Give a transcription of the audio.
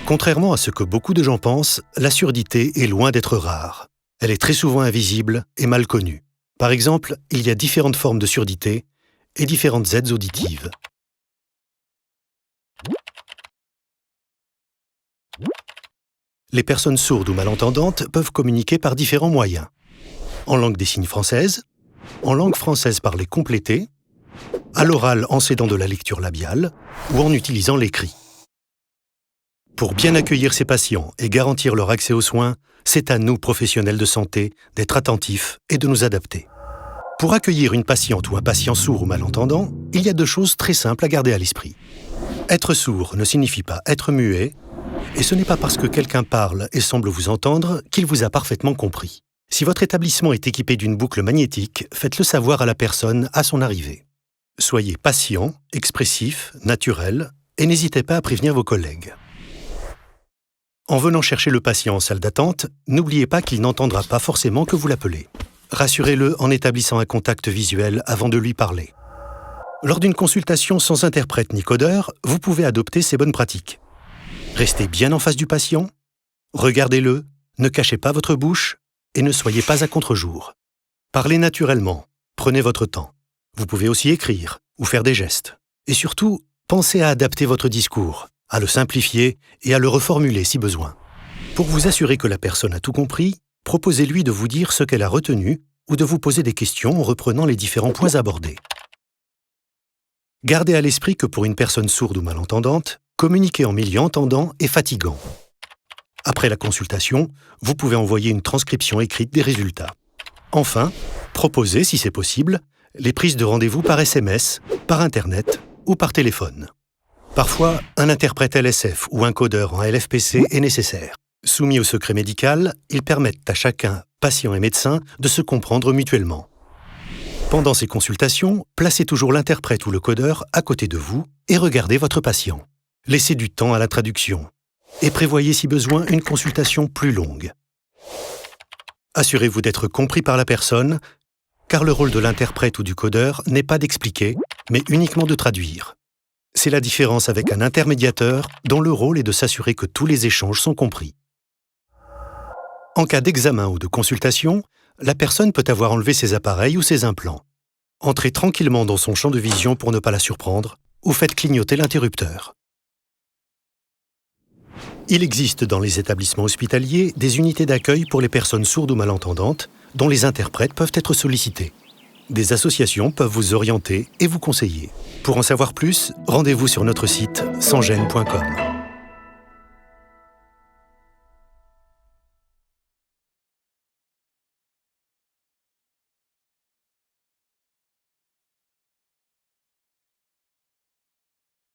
Contrairement à ce que beaucoup de gens pensent, la surdité est loin d'être rare. Elle est très souvent invisible et mal connue. Par exemple, il y a différentes formes de surdité et différentes aides auditives. Les personnes sourdes ou malentendantes peuvent communiquer par différents moyens. En langue des signes française, en langue française parlée complétée, à l'oral en s'aidant de la lecture labiale ou en utilisant l'écrit. Pour bien accueillir ces patients et garantir leur accès aux soins, c'est à nous, professionnels de santé, d'être attentifs et de nous adapter. Pour accueillir une patiente ou un patient sourd ou malentendant, il y a 2 choses très simples à garder à l'esprit. Être sourd ne signifie pas être muet, et ce n'est pas parce que quelqu'un parle et semble vous entendre qu'il vous a parfaitement compris. Si votre établissement est équipé d'une boucle magnétique, faites-le savoir à la personne à son arrivée. Soyez patient, expressif, naturel, et n'hésitez pas à prévenir vos collègues. En venant chercher le patient en salle d'attente, n'oubliez pas qu'il n'entendra pas forcément que vous l'appelez. Rassurez-le en établissant un contact visuel avant de lui parler. Lors d'une consultation sans interprète ni codeur, vous pouvez adopter ces bonnes pratiques. Restez bien en face du patient, regardez-le, ne cachez pas votre bouche et ne soyez pas à contre-jour. Parlez naturellement, prenez votre temps. Vous pouvez aussi écrire ou faire des gestes. Et surtout, pensez à adapter votre discours, à le simplifier et à le reformuler si besoin. Pour vous assurer que la personne a tout compris, proposez-lui de vous dire ce qu'elle a retenu ou de vous poser des questions en reprenant les différents points abordés. Gardez à l'esprit que pour une personne sourde ou malentendante, communiquer en milieu entendant est fatigant. Après la consultation, vous pouvez envoyer une transcription écrite des résultats. Enfin, proposez, si c'est possible, les prises de rendez-vous par SMS, par Internet ou par téléphone. Parfois, un interprète LSF ou un codeur en LFPC est nécessaire. Soumis au secret médical, ils permettent à chacun, patient et médecin, de se comprendre mutuellement. Pendant ces consultations, placez toujours l'interprète ou le codeur à côté de vous et regardez votre patient. Laissez du temps à la traduction et prévoyez si besoin une consultation plus longue. Assurez-vous d'être compris par la personne, car le rôle de l'interprète ou du codeur n'est pas d'expliquer, mais uniquement de traduire. C'est la différence avec un intermédiateur dont le rôle est de s'assurer que tous les échanges sont compris. En cas d'examen ou de consultation, la personne peut avoir enlevé ses appareils ou ses implants. Entrez tranquillement dans son champ de vision pour ne pas la surprendre, ou faites clignoter l'interrupteur. Il existe dans les établissements hospitaliers des unités d'accueil pour les personnes sourdes ou malentendantes, dont les interprètes peuvent être sollicités. Des associations peuvent vous orienter et vous conseiller. Pour en savoir plus, rendez-vous sur notre site sansgene.com.